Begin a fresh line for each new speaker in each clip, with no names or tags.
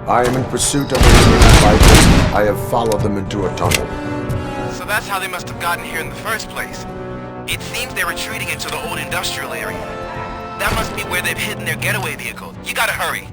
I am in pursuit of the remaining fighters. I have followed them into a tunnel.
So that's how they must have gotten here in the first place. It seems they're retreating into the old industrial area. That must be where they've hidden their getaway vehicle. You gotta hurry.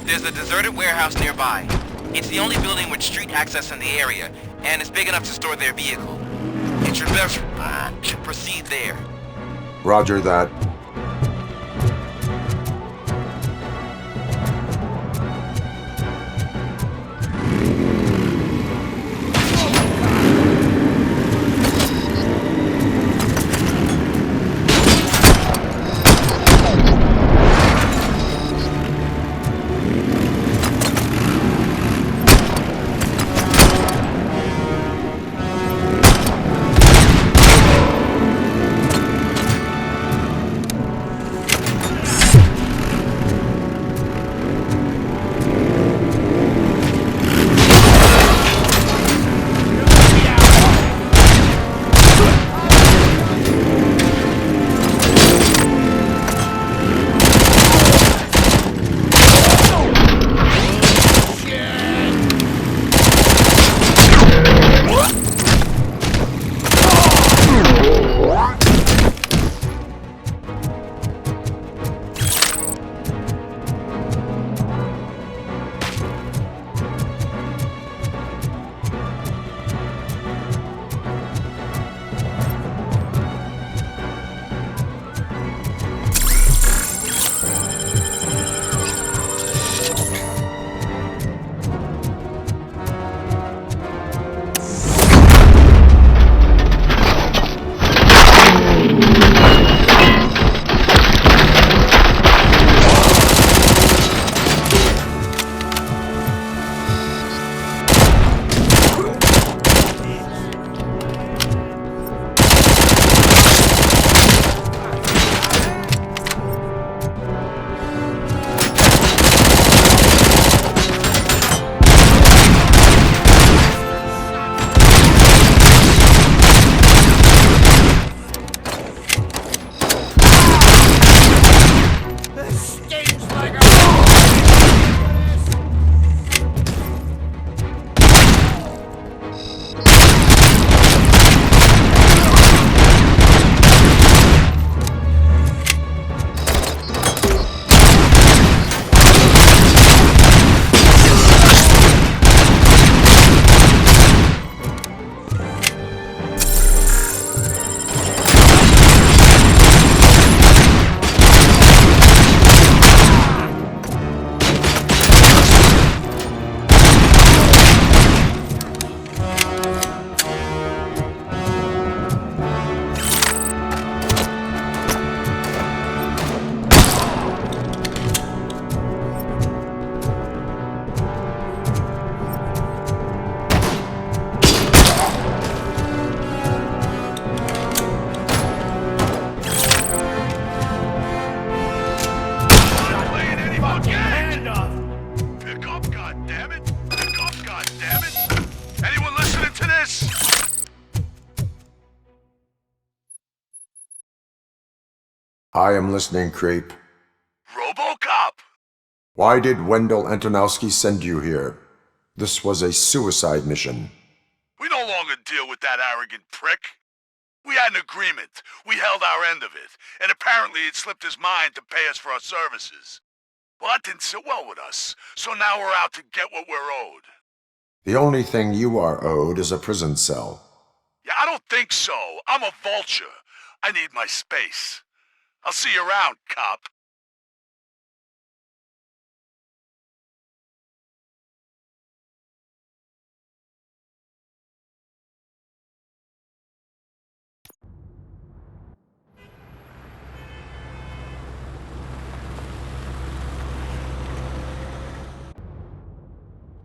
There's a deserted warehouse nearby. It's the only building with street access in the area, and it's big enough to store their vehicle. It should proceed there.
Roger that.
damn it! Pick up, God damn it! Anyone listening to this?
I am listening, creep.
RoboCop!
Why did Wendell Antonowski send you here? This was a suicide mission.
We no longer deal with that arrogant prick. We had an agreement. We held our end of it, and apparently it slipped his mind to pay us for our services. Well, that didn't sit well with us, so now we're out to get what we're owed.
The only thing you are owed is a prison cell.
Yeah, I don't think so. I'm a vulture. I need my space. I'll see you around, cop.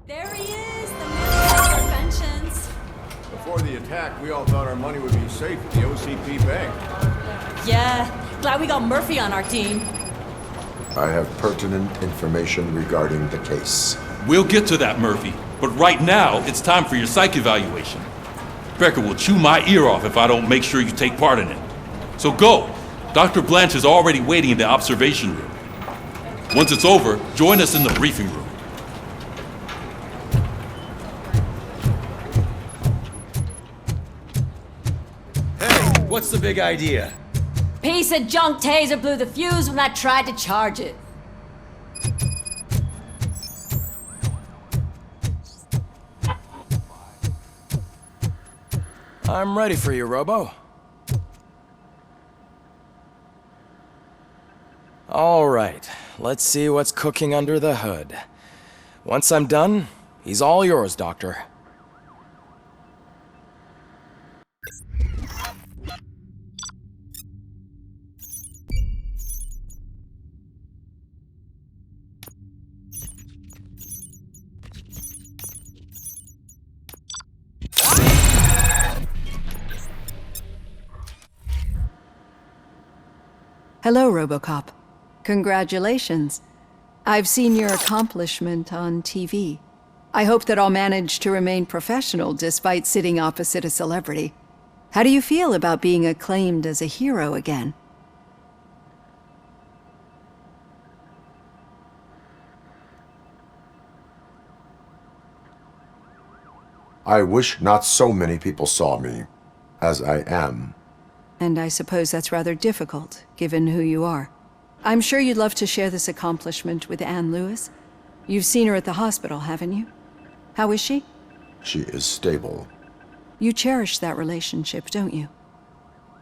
There he is, the man of interventions.
Before the attack, we all thought our money would be safe at the OCP bank.
Yeah, glad we got Murphy on our team.
I have pertinent information regarding the case.
We'll get to that, Murphy. But right now, it's time for your psych evaluation. Becker will chew my ear off if I don't make sure you take part in it. So go. Dr. Blanche is already waiting in the observation room. Once it's over, join us in the briefing room.
What's the big idea?
Piece of junk taser blew the fuse when I tried to charge it.
I'm ready for you, Robo. All right, let's see what's cooking under the hood. Once I'm done, he's all yours, Doctor.
Hello, RoboCop. Congratulations. I've seen your accomplishment on TV. I hope that I'll manage to remain professional despite sitting opposite a celebrity. How do you feel about being acclaimed as a hero again?
I wish not so many people saw me, as I am.
And I suppose that's rather difficult, given who you are. I'm sure you'd love to share this accomplishment with Anne Lewis. You've seen her at the hospital, haven't you? How is she?
She is stable.
You cherish that relationship, don't you?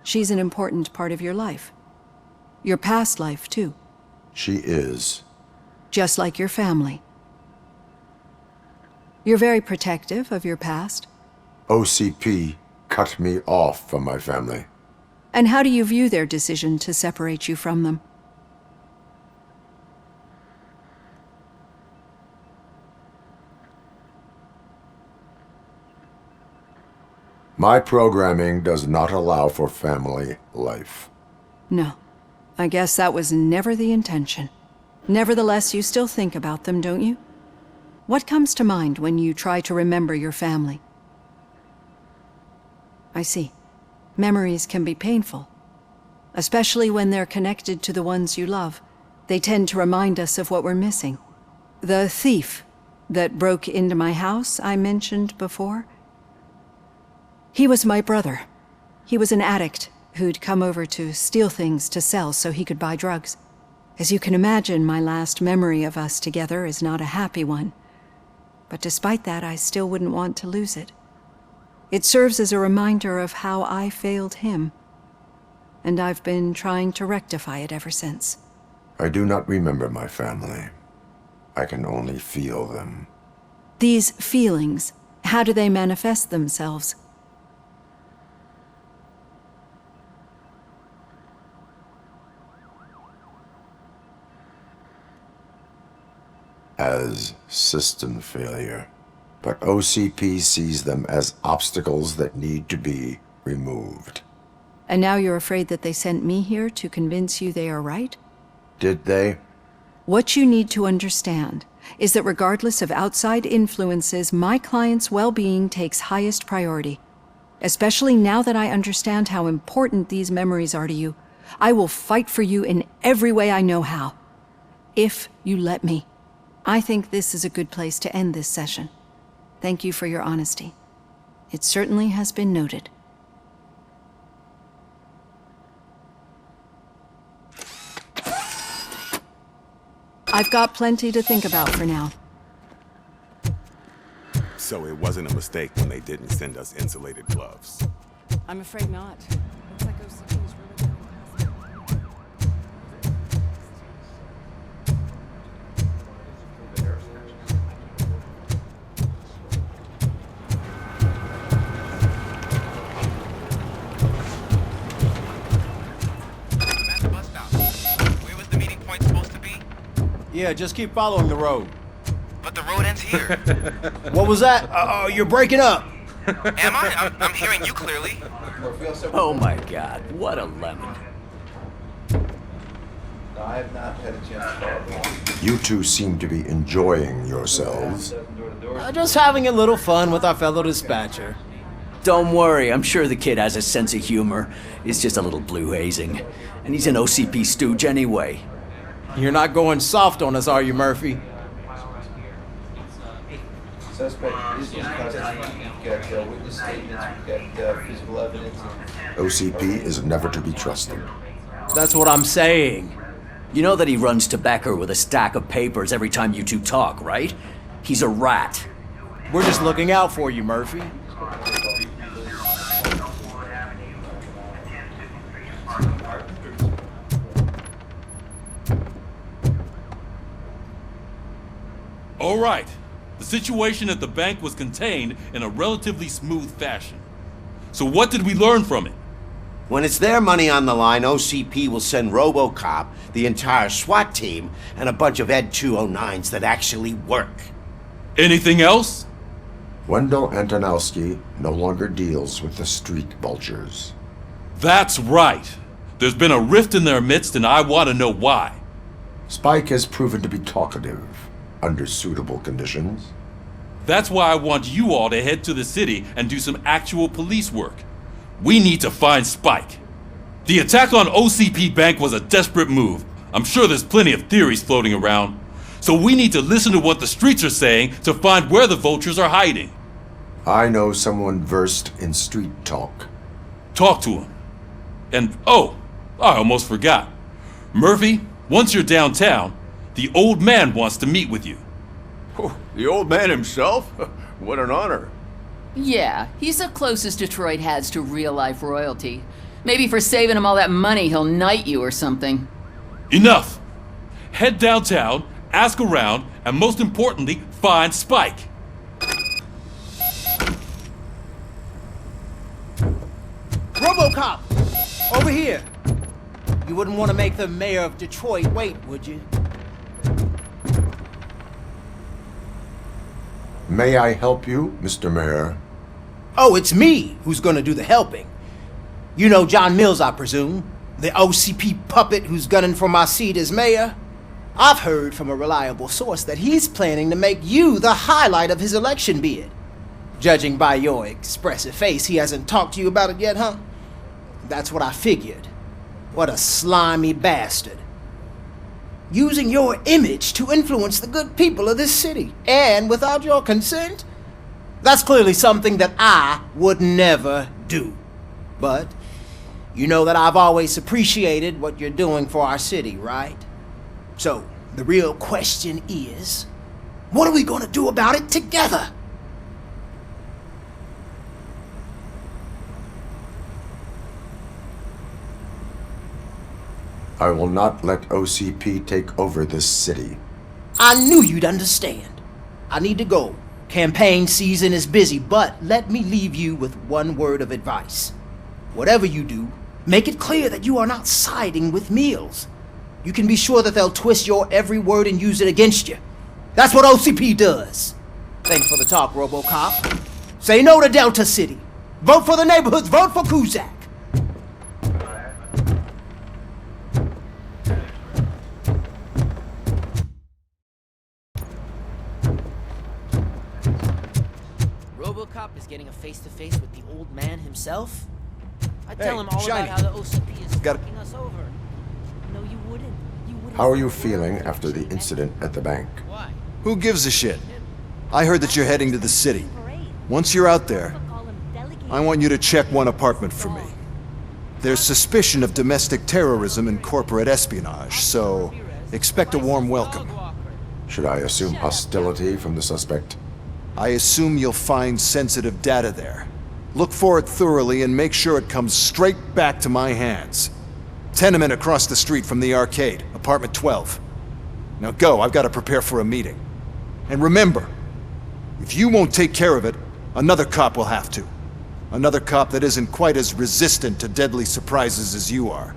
She's an important part of your life. Your past life, too.
She is.
Just like your family. You're very protective of your past.
OCP cut me off from my family.
And how do you view their decision to separate you from them?
My programming does not allow for family life.
No. I guess that was never the intention. Nevertheless, you still think about them, don't you? What comes to mind when you try to remember your family? I see. Memories can be painful, especially when they're connected to the ones you love. They tend to remind us of what we're missing. The thief that broke into my house I mentioned before, he was my brother. He was an addict who'd come over to steal things to sell so he could buy drugs. As you can imagine, my last memory of us together is not a happy one. But despite that, I still wouldn't want to lose it. It serves as a reminder of how I failed him, and I've been trying to rectify it ever since.
I do not remember my family. I can only feel them.
These feelings, how do they manifest themselves?
As system failure. But OCP sees them as obstacles that need to be removed.
And now you're afraid that they sent me here to convince you they are right?
Did they?
What you need to understand is that regardless of outside influences, my client's well-being takes highest priority. Especially now that I understand how important these memories are to you, I will fight for you in every way I know how. If you let me. I think this is a good place to end this session. Thank you for your honesty. It certainly has been noted. I've got plenty to think about for now.
So it wasn't a mistake when they didn't send us insulated gloves.
I'm afraid not. Looks like OCP is really
I'm at the bus stop. Where was the meeting point supposed to be?
Yeah, just keep following the road.
But the road ends here.
What was that? Oh, you're breaking up.
Am I? I'm hearing you clearly.
Oh my god, what a lemon.
I have not had a chance to
You two seem to be enjoying yourselves.
Just having a little fun with our fellow dispatcher.
Don't worry, I'm sure the kid has a sense of humor. It's just a little blue hazing. And he's an OCP stooge anyway.
You're not going soft on us, are you, Murphy?
Suspect is in custody. We've got witness statements, we've got physical evidence.
OCP is never to be trusted.
That's what I'm saying.
You know that he runs to Becker with a stack of papers every time you two talk, right? He's a rat.
We're just looking out for you, Murphy.
All right. The situation at the bank was contained in a relatively smooth fashion. So what did we learn from it?
When it's their money on the line, OCP will send RoboCop, the entire SWAT team, and a bunch of Ed 209s that actually work.
Anything else?
Wendell Antonowski no longer deals with the street vultures.
That's right. There's been a rift in their midst and I want to know why.
Spike has proven to be talkative under suitable conditions.
That's why I want you all to head to the city and do some actual police work. We need to find Spike. The attack on OCP Bank was a desperate move. I'm sure there's plenty of theories floating around. So we need to listen to what the streets are saying to find where the vultures are hiding.
I know someone versed in street talk.
Talk to him. And oh, I almost forgot. Murphy, once you're downtown, the old man wants to meet with you.
Oh, the old man himself? What an honor.
Yeah, he's the closest Detroit has to real-life royalty. Maybe for saving him all that money, he'll knight you or something.
Enough! Head downtown, ask around, and most importantly, find Spike.
RoboCop! Over here! You wouldn't want to make the mayor of Detroit wait, would you?
May I help you, Mr. Mayor?
Oh, it's me who's gonna do the helping. You know John Mills, I presume? The OCP puppet who's gunning for my seat as mayor? I've heard from a reliable source that he's planning to make you the highlight of his election bid. Judging by your expressive face, he hasn't talked to you about it yet, huh? That's what I figured. What a slimy bastard. Using your image to influence the good people of this city, and without your consent? That's clearly something that I would never do. But you know that I've always appreciated what you're doing for our city, right? So, the real question is, what are we gonna do about it together?
I will not let OCP take over this city.
I knew you'd understand. I need to go. Campaign season is busy, but let me leave you with one word of advice. Whatever you do, make it clear that you are not siding with Mills. You can be sure that they'll twist your every word and use it against you. That's what OCP does. Thanks for the talk, RoboCop. Say no to Delta City. Vote for the neighborhoods. Vote for Kuzak.
RoboCop is getting a face-to-face with the old man himself? I'd tell him all
Shiny.
about how the OCP is
Got it.
fucking us over. No, you wouldn't. You wouldn't.
How are you feeling after the incident at the bank?
Why?
Who gives a shit? I heard that you're heading to the city. Once you're out there, I want you to check one apartment for me. There's suspicion of domestic terrorism and corporate espionage, so expect a warm welcome.
Should I assume hostility from the suspect?
I assume you'll find sensitive data there. Look for it thoroughly and make sure it comes straight back to my hands. Tenement across the street from the arcade, apartment 12. Now go, I've got to prepare for a meeting. And remember, if you won't take care of it, another cop will have to. Another cop that isn't quite as resistant to deadly surprises as you are.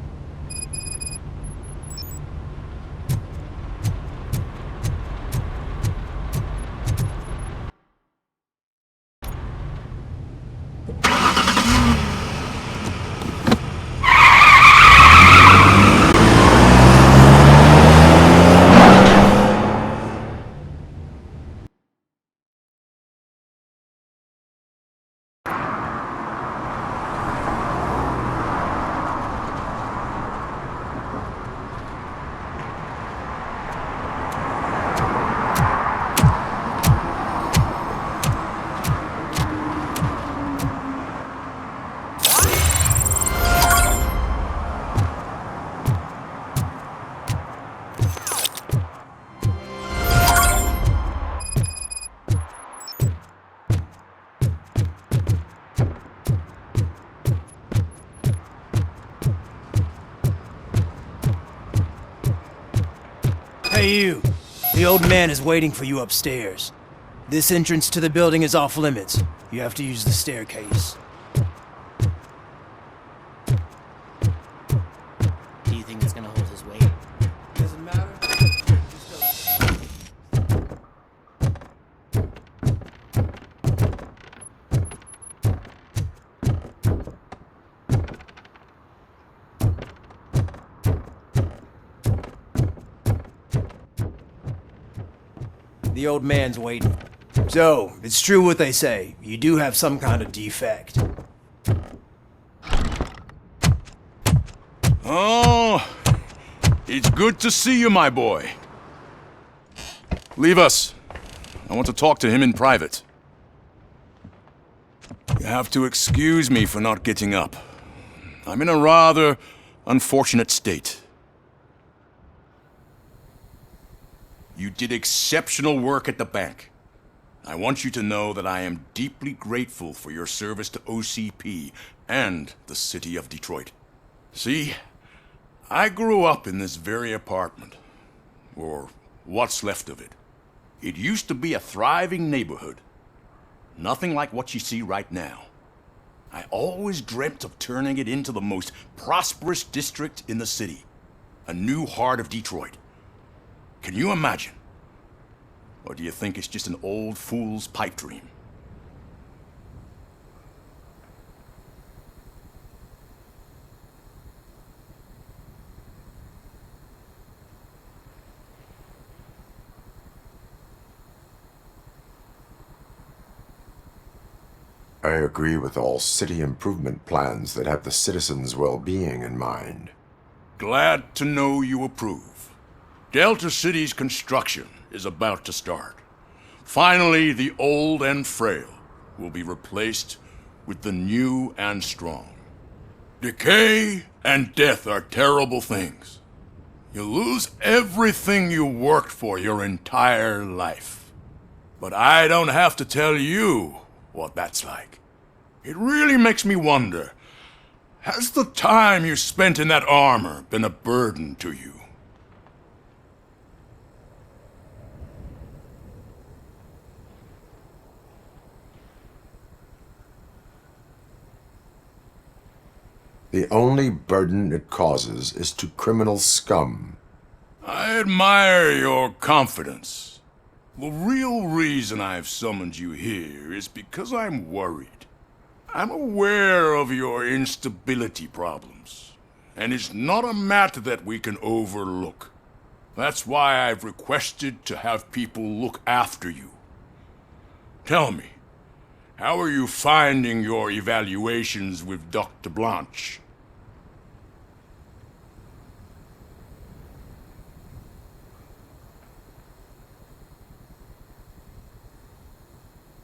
Hey you! The old man is waiting for you upstairs. This entrance to the building is off limits. You have to use the staircase.
Do you think it's gonna hold his weight?
Doesn't matter. The old man's waiting. So, it's true what they say. You do have some kind of defect.
Oh, it's good to see you, my boy. Leave us. I want to talk to him in private. You have to excuse me for not getting up. I'm in a rather unfortunate state. You did exceptional work at the bank. I want you to know that I am deeply grateful for your service to OCP and the city of Detroit. See, I grew up in this very apartment, or what's left of it. It used to be a thriving neighborhood. Nothing like what you see right now. I always dreamt of turning it into the most prosperous district in the city. A new heart of Detroit. Can you imagine? Or do you think it's just an old fool's pipe dream?
I agree with all city improvement plans that have the citizens' well-being in mind.
Glad to know you approve. Delta City's construction is about to start. Finally, the old and frail will be replaced with the new and strong. Decay and death are terrible things. You lose everything you worked for your entire life. But I don't have to tell you what that's like. It really makes me wonder, has the time you spent in that armor been a burden to you?
The only burden it causes is to criminal scum.
I admire your confidence. The real reason I've summoned you here is because I'm worried. I'm aware of your instability problems, and it's not a matter that we can overlook. That's why I've requested to have people look after you. Tell me, how are you finding your evaluations with Dr. Blanche?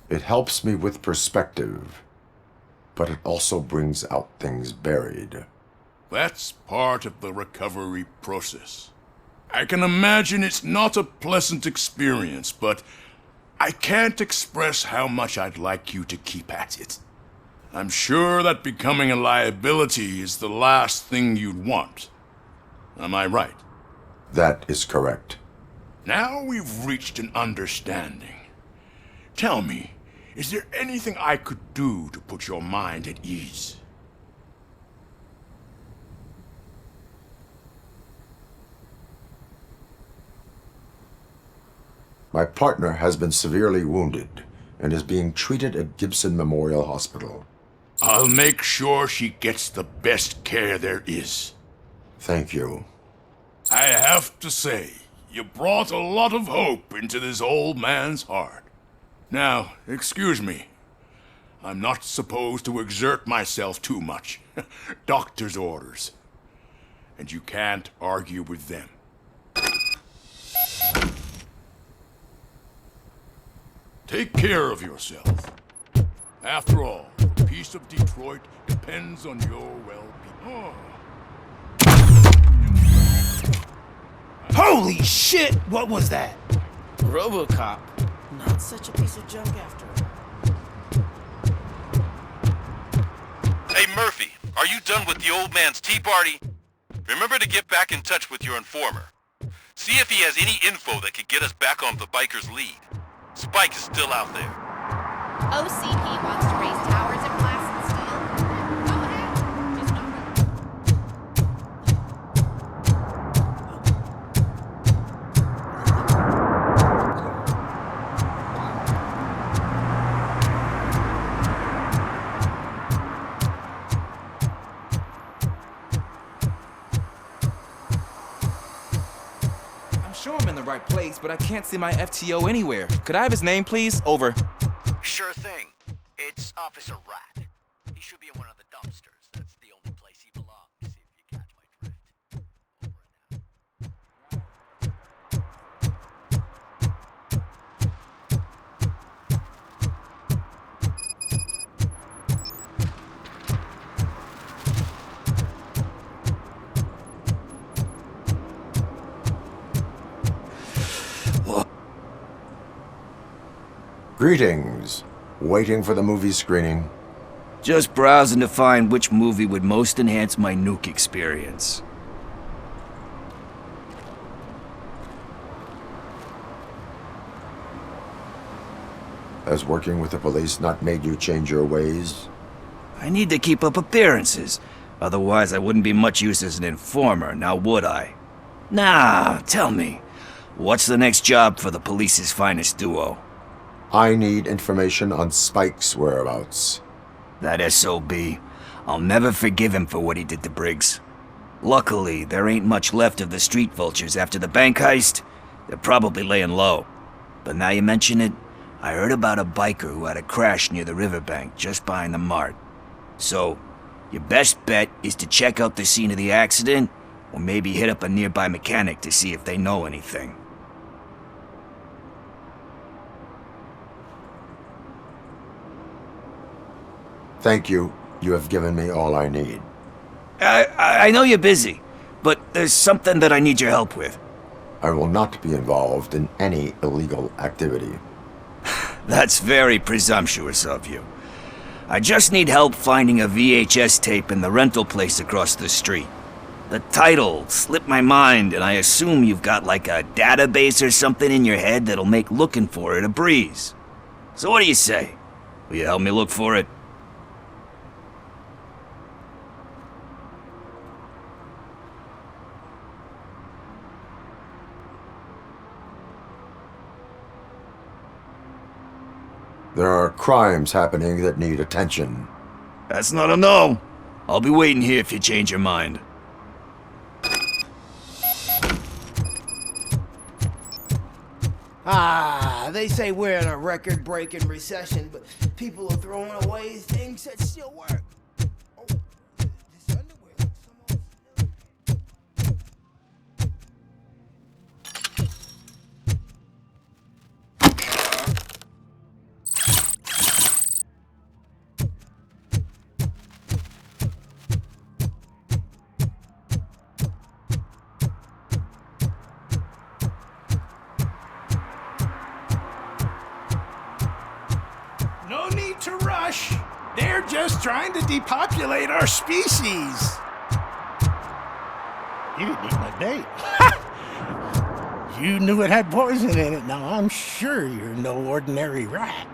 It helps me with perspective, but it also brings out things buried.
That's part of the recovery process. I can imagine it's not a pleasant experience, but I can't express how much I'd like you to keep at it. I'm sure that becoming a liability is the last thing you'd want. Am I right?
That is correct.
Now we've reached an understanding. Tell me, is there anything I could do to put your mind at ease?
My partner has been severely wounded and is being treated at Gibson Memorial Hospital.
I'll make sure she gets the best care there is.
Thank you.
I have to say, you brought a lot of hope into this old man's heart. Now, excuse me. I'm not supposed to exert myself too much. Doctor's orders. And you can't argue with them. Take care of yourself. After all, the peace of Detroit depends on your well-being.
Holy shit! What was that?
RoboCop. Not such a piece of junk after all.
Hey Murphy, are you done with the old man's tea party? Remember to get back in touch with your informer. See if he has any info that could get us back on the biker's lead. Spike is still out there.
OCP wants to raise towers of glass and steel. Go ahead. Just don't
I'm sure I'm in the right place, but I can't see my FTO anywhere. Could I have his name, please? Over.
Sure thing. It's Officer Rat. He should be in one of the dumpsters. That's the only place he belongs, if you catch my drift.
Greetings. Waiting for the movie screening?
Just browsing to find which movie would most enhance my nuke experience.
Has working with the police not made you change your ways?
I need to keep up appearances. Otherwise, I wouldn't be much use as an informer, now would I? Nah, tell me. What's the next job for the police's finest duo?
I need information on Spike's whereabouts.
That SOB. I'll never forgive him for what he did to Briggs. Luckily, there ain't much left of the street vultures after the bank heist. They're probably laying low. But now you mention it, I heard about a biker who had a crash near the riverbank just behind the mart. So, your best bet is to check out the scene of the accident, or maybe hit up a nearby mechanic to see if they know anything.
Thank you. You have given me all I need.
I know you're busy, but there's something that I need your help with.
I will not be involved in any illegal activity.
That's very presumptuous of you. I just need help finding a VHS tape in the rental place across the street. The title slipped my mind, and I assume you've got like a database or something in your head that'll make looking for it a breeze. So what do you say? Will you help me look for it?
There are crimes happening that need attention.
That's not a no. I'll be waiting here if you change your mind.
They say we're in a record-breaking recession, but people are throwing away things that still work. Oh, this underwear looks
No need to rush. They're just trying to depopulate our species. You didn't eat my bait. You knew it had poison in it. Now I'm sure you're no ordinary rat.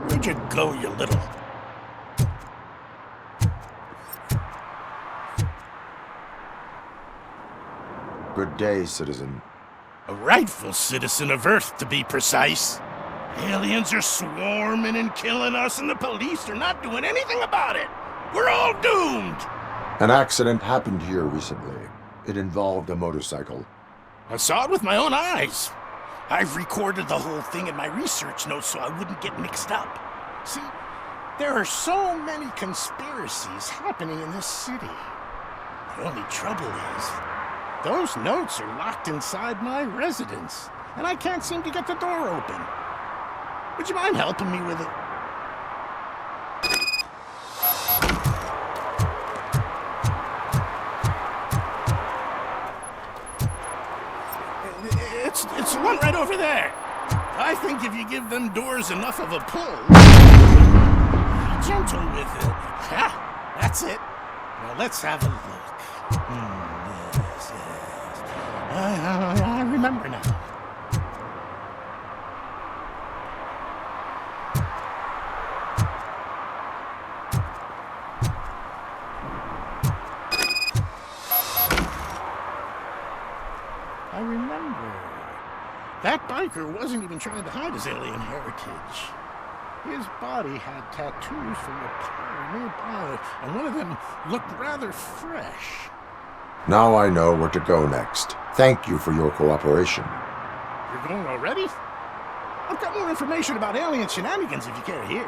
Where'd you go, you little...
Good day, citizen.
A rightful citizen of Earth, to be precise. Aliens are swarming and killing us, and the police are not doing anything about it. We're all doomed.
An accident happened here recently. It involved a motorcycle.
I saw it with my own eyes. I've recorded the whole thing in my research notes so I wouldn't get mixed up. See, there are so many conspiracies happening in this city. The only trouble is, those notes are locked inside my residence, and I can't seem to get the door open. Would you mind helping me with it? It's the one right over there. I think if you give them doors enough of a pull, be gentle with it. Yeah, that's it. Now let's have a look. Yes. I remember now. I remember. That biker wasn't even trying to hide his alien heritage. His body had tattoos from a pyre nearby, and one of them looked rather fresh.
Now I know where to go next. Thank you for your cooperation.
You're going already? I've got more information about alien shenanigans if you care to hear.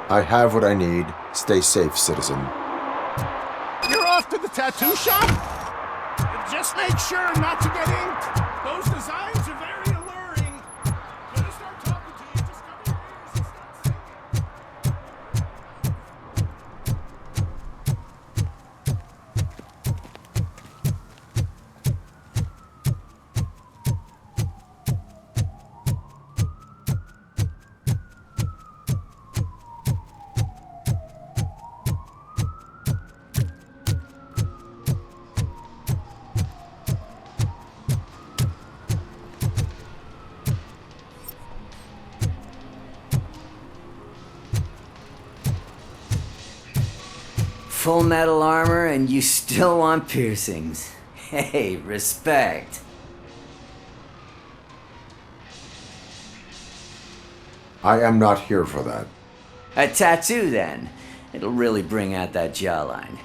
I have what I need. Stay safe, citizen.
You're off to the tattoo shop? Just make sure not to get inked. Those designs are very alluring. When I start talking to you, just cover your ears and
Full metal armor and you still want piercings. Hey, respect.
I am not here for that.
A tattoo then. It'll really bring out that jawline.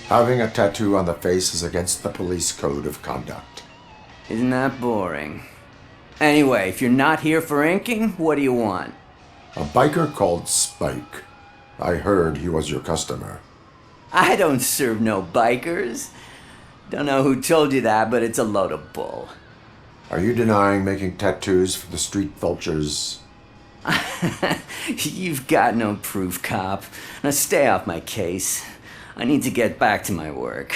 Having a tattoo on the face is against the police code of conduct.
Isn't that boring? Anyway, if you're not here for inking, what do you want?
A biker called Spike. I heard he was your customer.
I don't serve no bikers. Don't know who told you that, but it's a load of bull.
Are you denying making tattoos for the street vultures?
You've got no proof, cop. Now stay off my case. I need to get back to my work.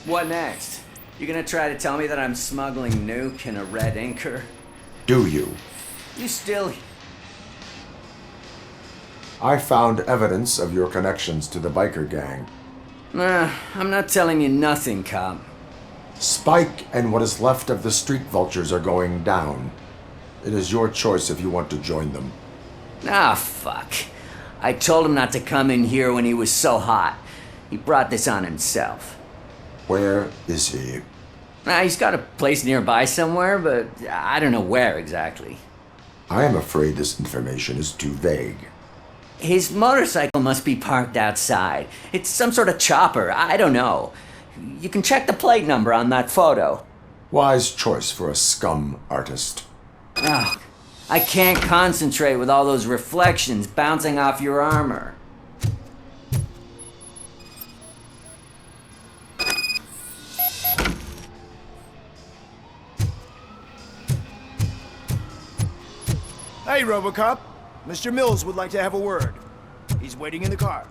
What next? You gonna try to tell me that I'm smuggling nuke in a red inker?
Do you?
You still...
I found evidence of your connections to the biker gang.
I'm not telling you nothing, cop.
Spike and what is left of the street vultures are going down. It is your choice if you want to join them.
Ah, fuck. I told him not to come in here when he was so hot. He brought this on himself.
Where is he?
He's got a place nearby somewhere, but I don't know where exactly.
I am afraid this information is too vague.
His motorcycle must be parked outside. It's some sort of chopper. I don't know. You can check the plate number on that photo.
Wise choice for a scum artist.
Oh, I can't concentrate with all those reflections bouncing off your armor.
Hey, RoboCop. Mr. Mills would like to have a word. He's waiting in the car.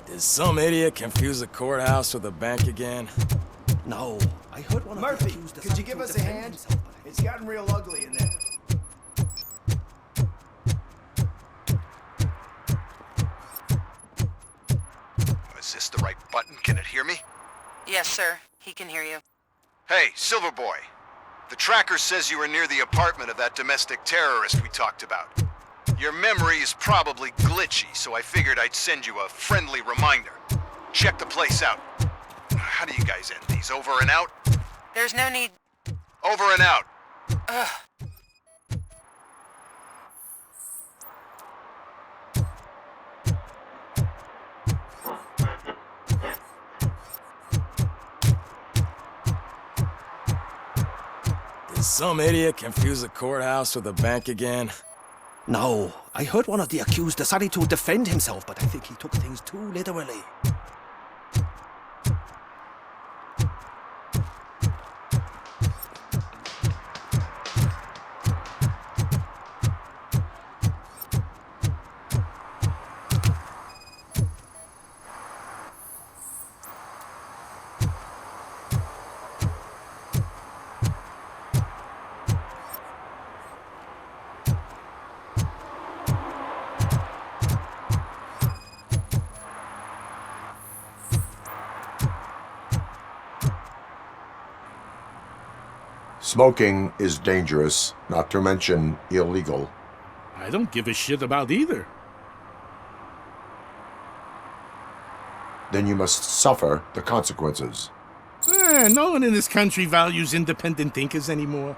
Did some idiot confuse the courthouse with a bank again?
No, I heard one of Murphy, could you give us a hand? It's gotten real ugly in there.
Is this the right button? Can it hear me?
Yes, sir. He can hear you.
Hey, Silver Boy. The tracker says you were near the apartment of that domestic terrorist we talked about. Your memory is probably glitchy, so I figured I'd send you a friendly reminder. Check the place out. How do you guys end these? Over and out?
There's no need...
Over and out.
Ugh.
Did some idiot confuse the courthouse with a bank again?
No, I heard one of the accused decided to defend himself, but I think he took things too literally.
Smoking is dangerous, not to mention illegal.
I don't give a shit about either.
Then you must suffer the consequences.
No one in this country values independent thinkers anymore.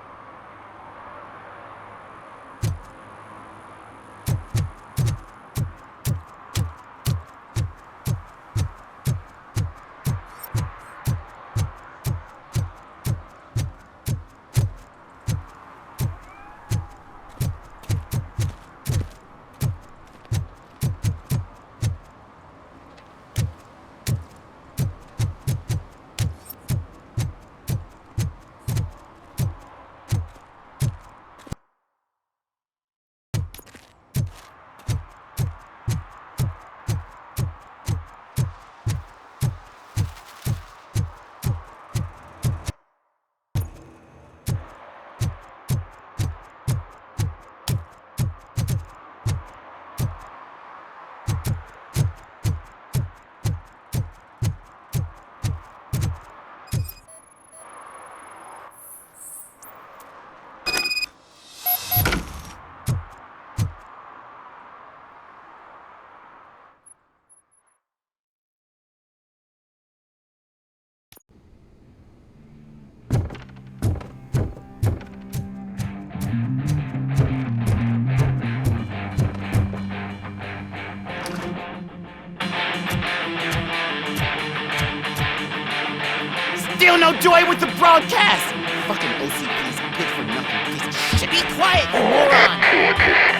Still no joy with the broadcast! Fucking OCP's good for nothing piece of shit. Be quiet, you moron!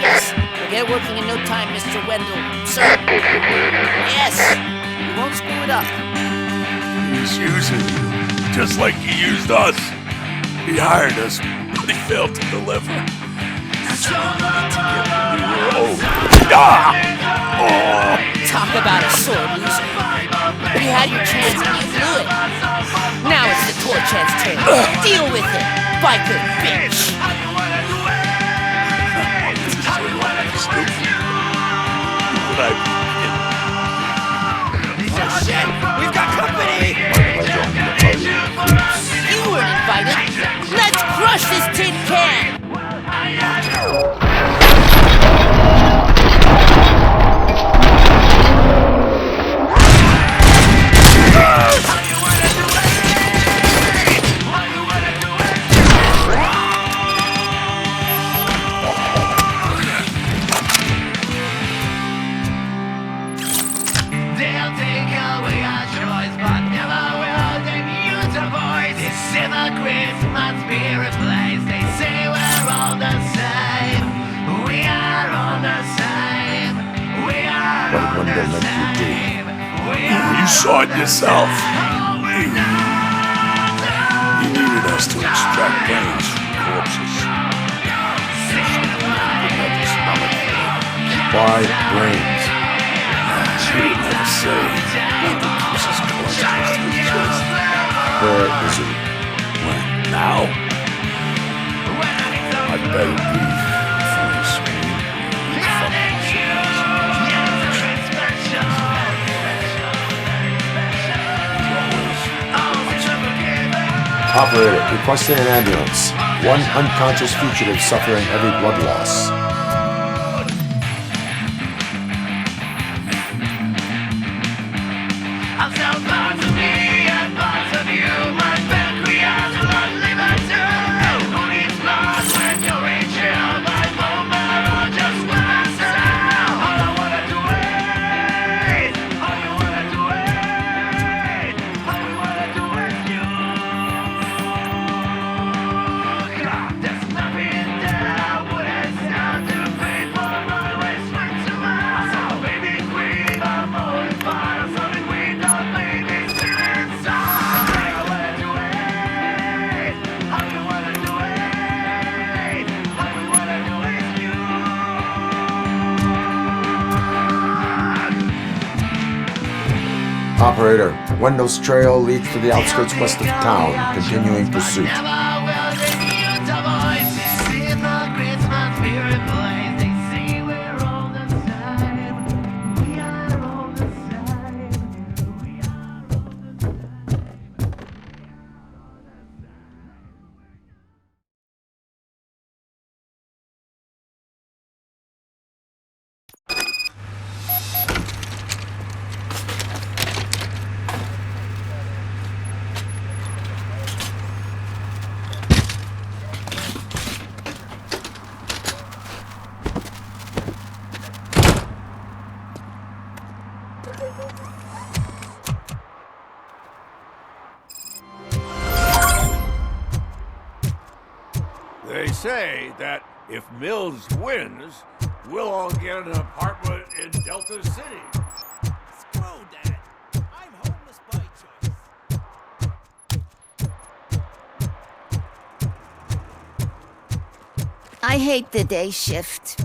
Yes, we'll get working in no time, Mr. Wendell. Sir? Yes! We won't screw it up.
He's using you, just like he used us. He hired us, but he failed to deliver. That's why we need to get what we were owed.
Talk about a sore loser. You had your chance and you blew it. Now it's the Torchhead's turn. Deal with it, biker bitch. Crush this tin can!
They'll take away our choice, but never will they use a voice. It's in the Christmas spirit place. They say we're all the same. We are all the same. We are all the same.
You saw it yourself. You needed us to extract brains from corpses. Why brains? You never say. Where is it? When? Now? I better be before you scream.
Operator, requesting an ambulance. One unconscious fugitive suffering heavy blood loss.
I'll sell parts of me and parts of you. My pancreas will liver too. Who needs blood when you're Rachel? My bone marrow just wants to. All I wanna do is, all you wanna do is, all we wanna do is you. God, there's nothing that I wouldn't stand to pay for. Always went to my soul, baby queen. I'm always fine. Something we don't leave is feeling so. All you wanna do is, all you wanna do is, all we wanna do is you.
Operator, Wendell's trail leads to the outskirts west of town, continuing pursuit.
Never will they use a voice. It's in the Christmas spirit place. They say we're all the same. We are all the same. We are all the same.
They say that if Mills wins, we'll all get an apartment in Delta City.
Screw that. I'm homeless by choice. I hate the day shift.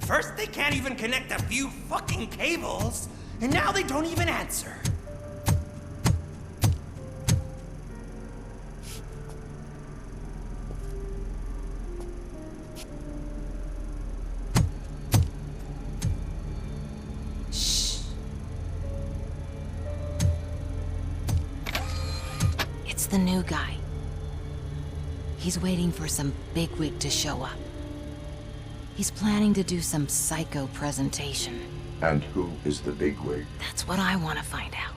First, they can't even connect a few fucking cables, and now they don't even answer.
Shh. It's the new guy. He's waiting for some bigwig to show up. He's planning to do some psycho presentation.
And who is the bigwig?
That's what I want to find out.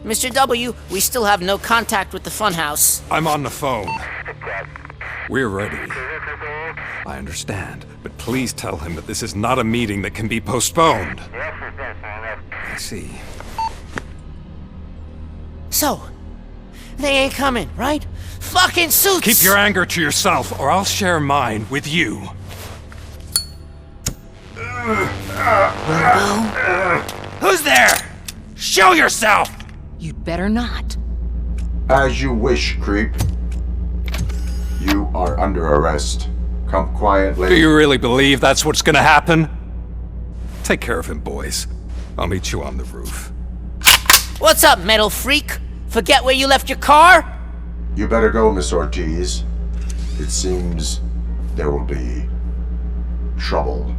Mr. W, we still have no contact with the funhouse.
I'm on the phone. We're ready. I understand, but please tell him that this is not a meeting that can be postponed. I see.
So, They ain't coming, right? Fucking suits!
Keep your anger to yourself, or I'll share mine with you.
Who's there? Show yourself!
You'd better not.
As you wish, creep. You are under arrest. Come quietly.
Do you really believe that's what's gonna happen? Take care of him, boys. I'll meet you on the roof.
What's up, metal freak? Forget where you left your car?
You better go, Miss Ortiz. It seems there will be trouble.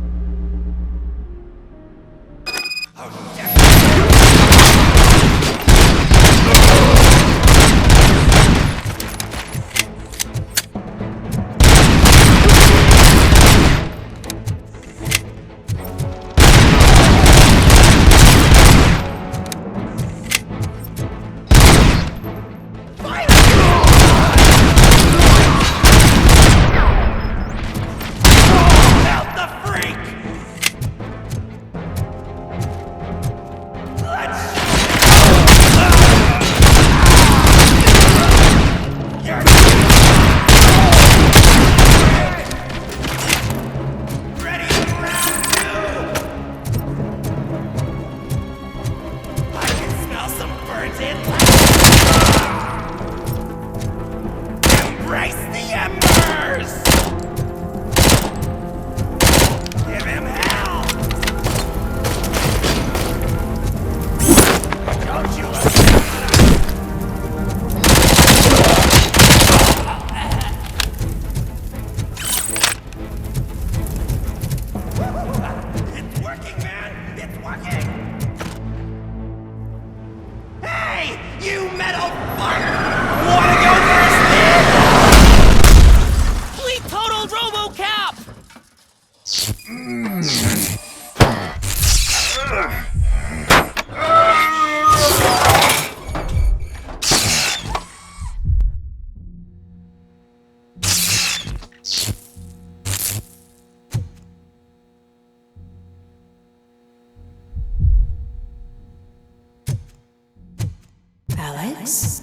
Alex?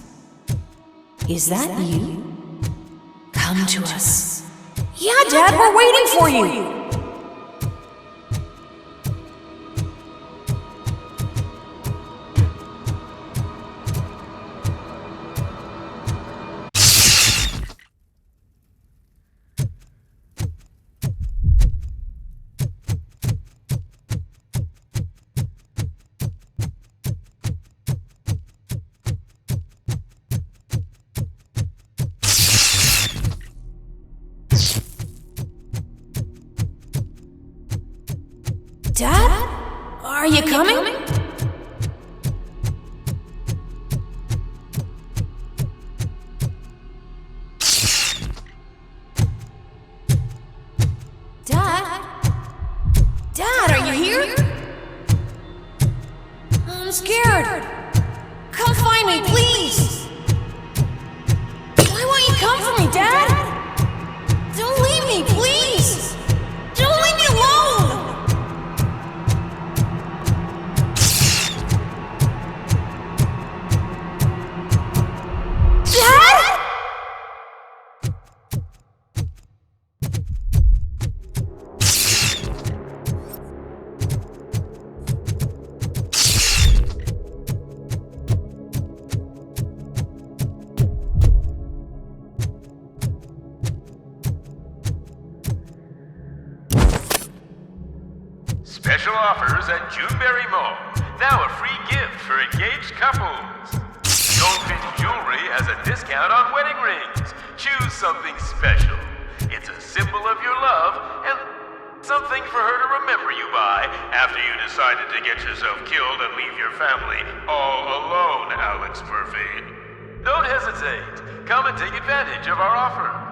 Is that you? Come to us.
Yeah, Dad, we're waiting for you! Dad? Are you coming? Dad? Dad, are you here? I'm scared. Come find me, please. Why won't you come for me, Dad? Don't leave me, please. Don't leave me alone. Dad?
Special offers at Juneberry Mall. Now a free gift for engaged couples. Goldfish Jewelry has a discount on wedding rings. Choose something special. It's a symbol of your love and something for her to remember you by after you decided to get yourself killed and leave your family all alone, Alex Murphy. Don't hesitate. Come and take advantage of our offer.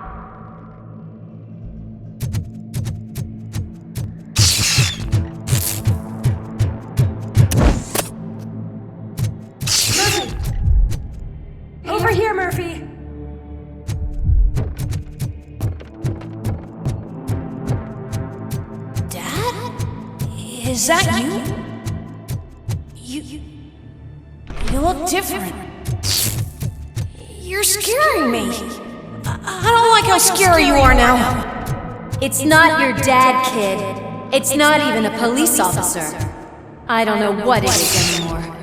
Over here, Murphy. Dad? Is that you? You look different. You're scaring me. I don't like how scary you are now.
It's not your dad, kid. It's not even a police officer. I don't know what it is anymore.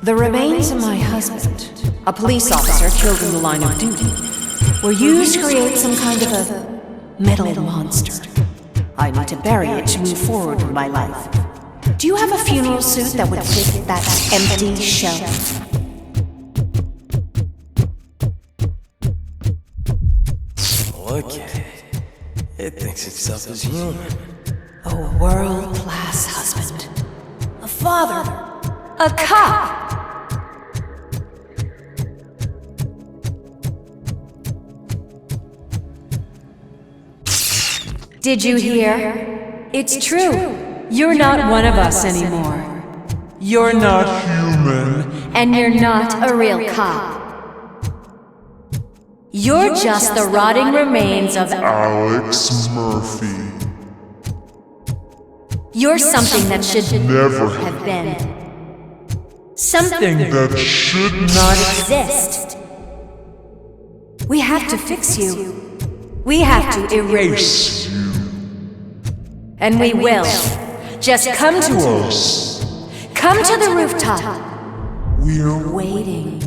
The remains of my husband, a police officer killed in the line of duty, were used to create some kind of a metal monster. I need to bury it to move forward with my life. Do you have a funeral suit that would fit that empty shelf?
Look at it. It thinks itself as human.
A world-class husband.
A father.
A cop. Did you hear? It's true. You're not one of us anymore. You're not human. And you're not a real cop. You're just the rotting remains of
Alex Murphy.
You're something that should
Never
have been. Something
that should
not exist. We have to fix you. We have to erase you. And we will. Just come to us. Come to the rooftop.
We're
waiting.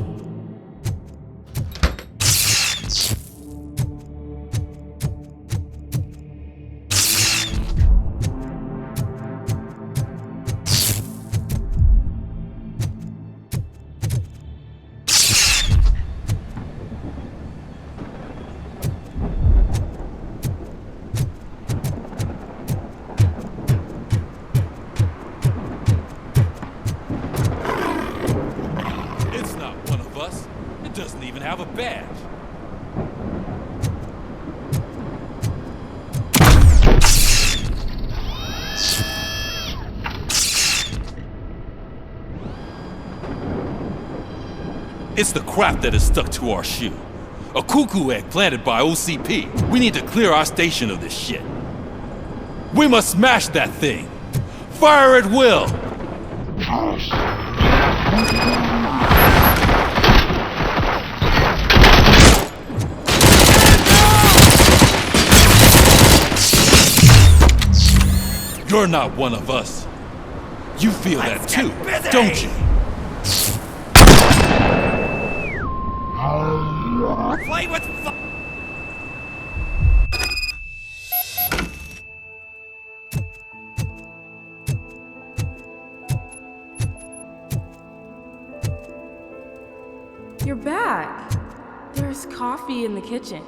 Have a badge. It's the crap that is stuck to our shoe. A cuckoo egg planted by OCP. We need to clear our station of this shit. We must smash that thing. Fire at will. You're not one of us. You feel that too, don't you?
Play with
You're back. There's coffee in the kitchen.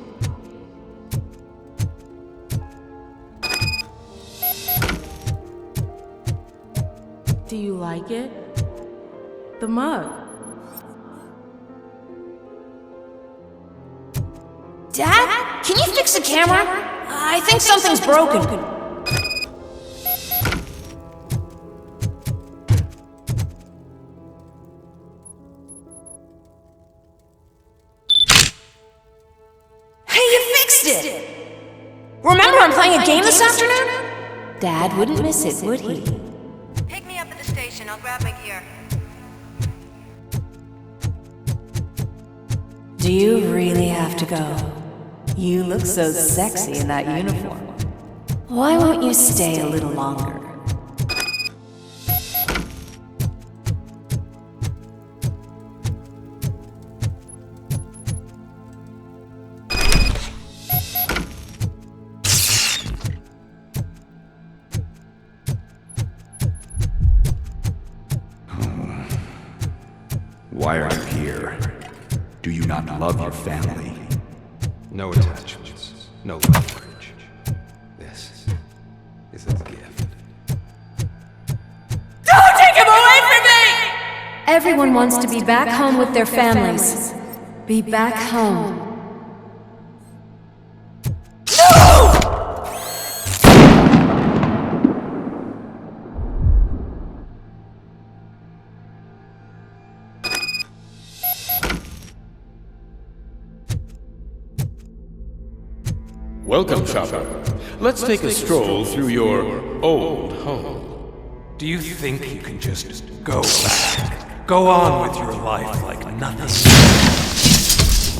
Do you like it? The mug.
Dad? Can you fix the camera? I think something's broken. Hey, you fixed it! Remember I'm playing a game this afternoon?
Dad wouldn't miss it, would he?
Pick me up at the station. I'll grab my gear.
Do you really have to go? You look so sexy in that uniform. Why won't you stay a little longer?
Why are you here? Do you not love your family?
No attachments, no leverage. This is a gift.
Don't take him away from me!
Everyone wants to be back home with their families. Be back home.
Welcome, shopper. Let's take a stroll through your old home.
Do you think you can just go back? Go on with your life like nothing?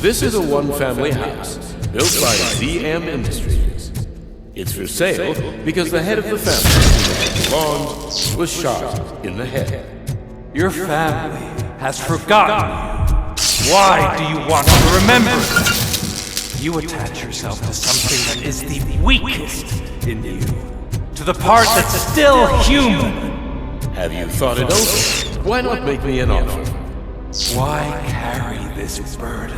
This is a one-family house built by ZM Industries. It's for sale because the head of the family who belongs was shot in the head.
Your family has forgotten you. Why do you want to remember it? You attach yourself to something that is the weakest in you. To the part that's still human.
Have you thought it over? Why not make me an offer?
Why carry this burden?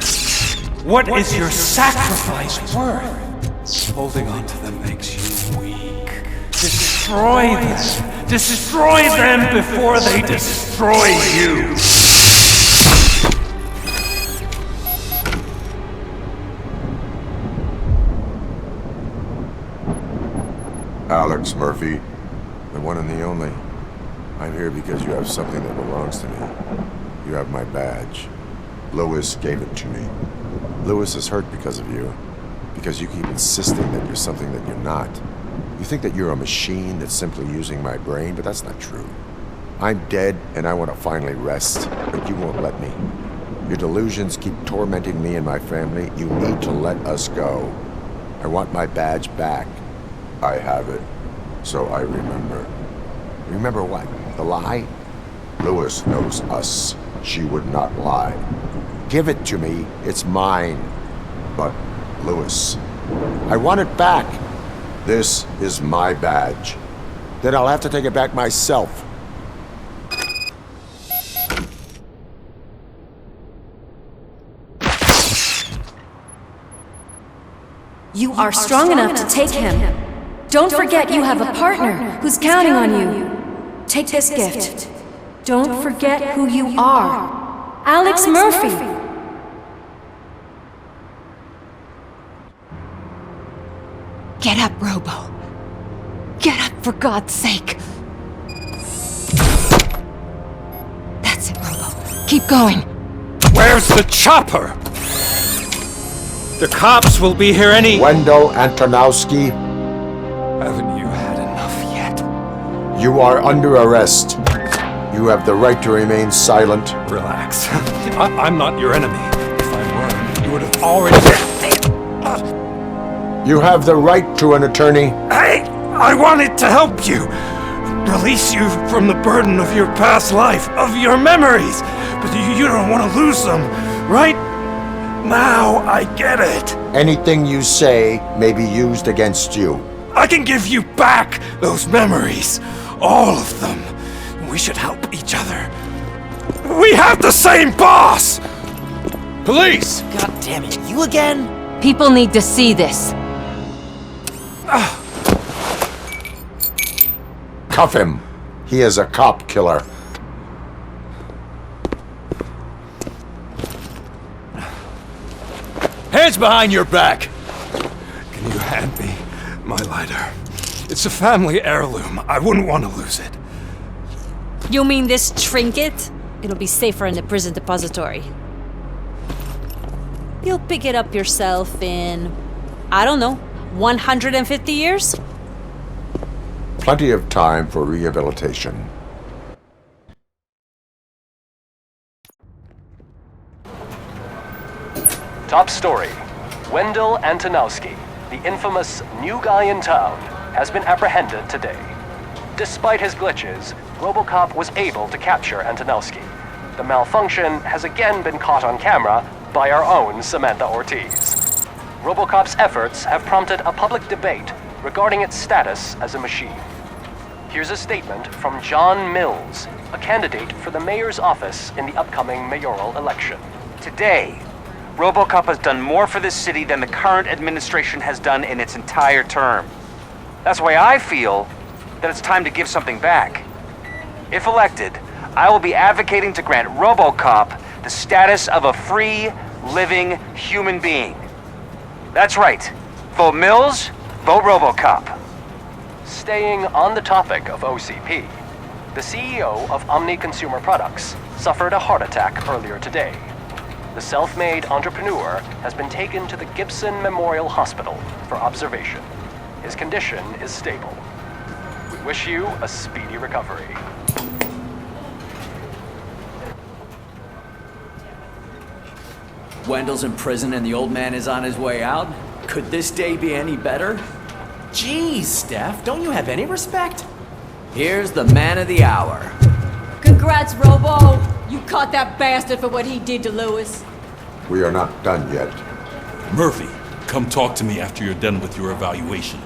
What is your sacrifice worth? Holding on to them makes you weak. Destroy them! Destroy them before they destroy you!
Alex Murphy, the one and the only. I'm here because you have something that belongs to me. You have my badge. Lewis gave it to me. Lewis is hurt because of you. Because you keep insisting that you're something that you're not. You think that you're a machine that's simply using my brain, but that's not true. I'm dead and I want to finally rest, but you won't let me. Your delusions keep tormenting me and my family. You need to let us go. I want my badge back. I have it, so I remember. Remember what? The lie? Lewis knows us. She would not lie. Give it to me. It's mine. But, Lewis, I want it back. This is my badge. Then I'll have to take it back myself.
You are strong enough to take him. Don't forget you have a partner who's counting on you. Take this gift. Don't forget who you are. Alex Murphy.
Get up, Robo. Get up, for God's sake. That's it, Robo. Keep going.
Where's the chopper? The cops will be here any—
Wendell Antonowski.
Haven't you had enough yet?
You are under arrest. You have the right to remain silent.
Relax. I'm not your enemy. If I were, you would have already—
You have the right to an attorney.
Hey! I wanted to help you! Release you from the burden of your past life, of your memories! But you don't want to lose them, right? Now I get it.
Anything you say may be used against you.
I can give you back those memories. All of them. We should help each other. We have the same boss! Police!
God damn it, you again?
People need to see this.
Cuff him. He is a cop killer.
Hands behind your back! Can you hand me my lighter? It's a family heirloom. I wouldn't want to lose it.
You mean this trinket? It'll be safer in the prison depository. You'll pick it up yourself in, I don't know, 150 years?
Plenty of time for rehabilitation.
Top story. Wendell Antonowski, the infamous new guy in town, has been apprehended today. Despite his glitches, RoboCop was able to capture Antonowski. The malfunction has again been caught on camera by our own Samantha Ortiz. RoboCop's efforts have prompted a public debate regarding its status as a machine. Here's a statement from John Mills, a candidate for the mayor's office in the upcoming mayoral election.
Today, RoboCop has done more for this city than the current administration has done in its entire term. That's why I feel that it's time to give something back. If elected, I will be advocating to grant RoboCop the status of a free, living human being. That's right. Vote Mills, vote RoboCop.
Staying on the topic of OCP, the CEO of Omni Consumer Products suffered a heart attack earlier today. The self-made entrepreneur has been taken to the Gibson Memorial Hospital for observation. His condition is stable. We wish you a speedy recovery.
Wendell's in prison and the old man is on his way out? Could this day be any better?
Geez, Steph, don't you have any respect?
Here's the man of the hour.
Congrats, Robo! You caught that bastard for what he did to Lewis.
We are not done yet.
Murphy, come talk to me after you're done with your evaluation.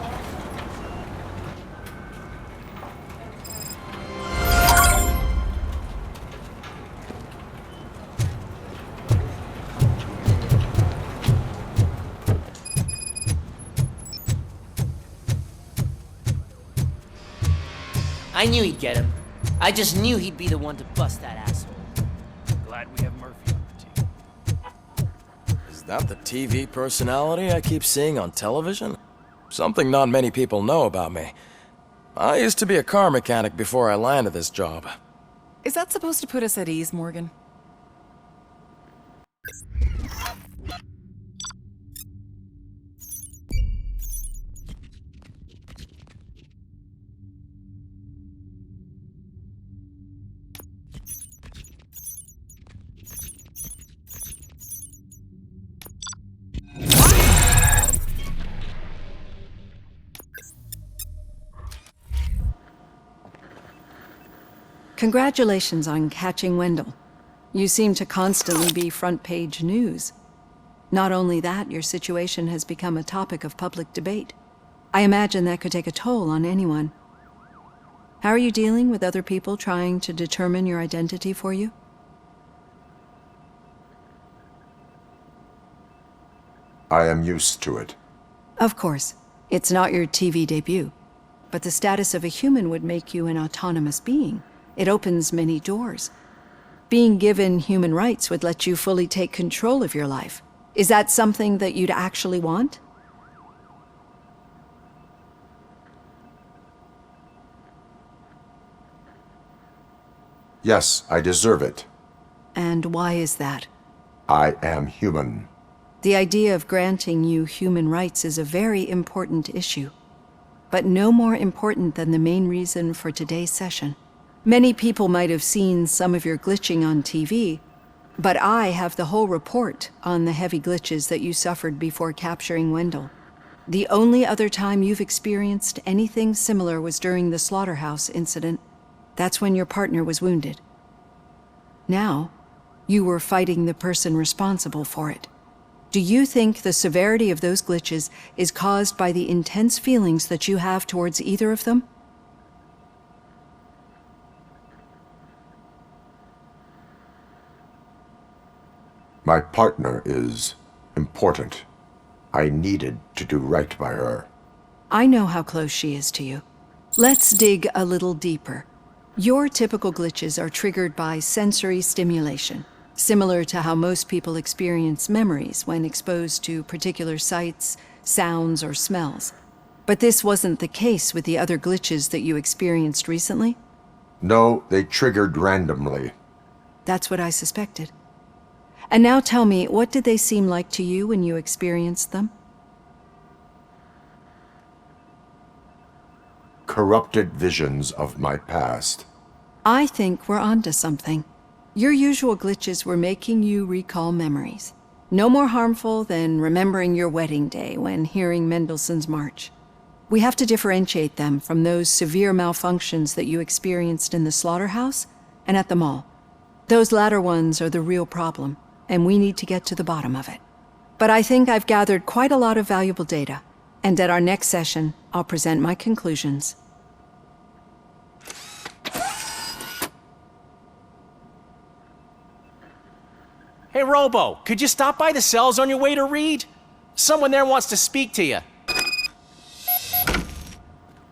I knew he'd get him. I just knew he'd be the one to bust that asshole.
Glad we have Murphy on the team.
Is that the TV personality I keep seeing on television? Something not many people know about me. I used to be a car mechanic before I landed this job.
Is that supposed to put us at ease, Morgan? Congratulations on catching Wendell. You seem to constantly be front-page news. Not only that, your situation has become a topic of public debate. I imagine that could take a toll on anyone. How are you dealing with other people trying to determine your identity for you?
I am used to it.
Of course. It's not your TV debut. But the status of a human would make you an autonomous being. It opens many doors. Being given human rights would let you fully take control of your life. Is that something that you'd actually want?
Yes, I deserve it.
And why is that?
I am human.
The idea of granting you human rights is a very important issue, but no more important than the main reason for today's session. Many people might have seen some of your glitching on TV, but I have the whole report on the heavy glitches that you suffered before capturing Wendell. The only other time you've experienced anything similar was during the slaughterhouse incident. That's when your partner was wounded. Now, you were fighting the person responsible for it. Do you think the severity of those glitches is caused by the intense feelings that you have towards either of them?
My partner is important. I needed to do right by her.
I know how close she is to you. Let's dig a little deeper. Your typical glitches are triggered by sensory stimulation, similar to how most people experience memories when exposed to particular sights, sounds, or smells. But this wasn't the case with the other glitches that you experienced recently?
No, they triggered randomly.
That's what I suspected. And now tell me, what did they seem like to you when you experienced them?
Corrupted visions of my past.
I think we're onto something. Your usual glitches were making you recall memories. No more harmful than remembering your wedding day when hearing Mendelssohn's March. We have to differentiate them from those severe malfunctions that you experienced in the slaughterhouse and at the mall. Those latter ones are the real problem, and we need to get to the bottom of it. But I think I've gathered quite a lot of valuable data, and at our next session, I'll present my conclusions.
Hey, Robo, could you stop by the cells on your way to read? Someone there wants to speak to you.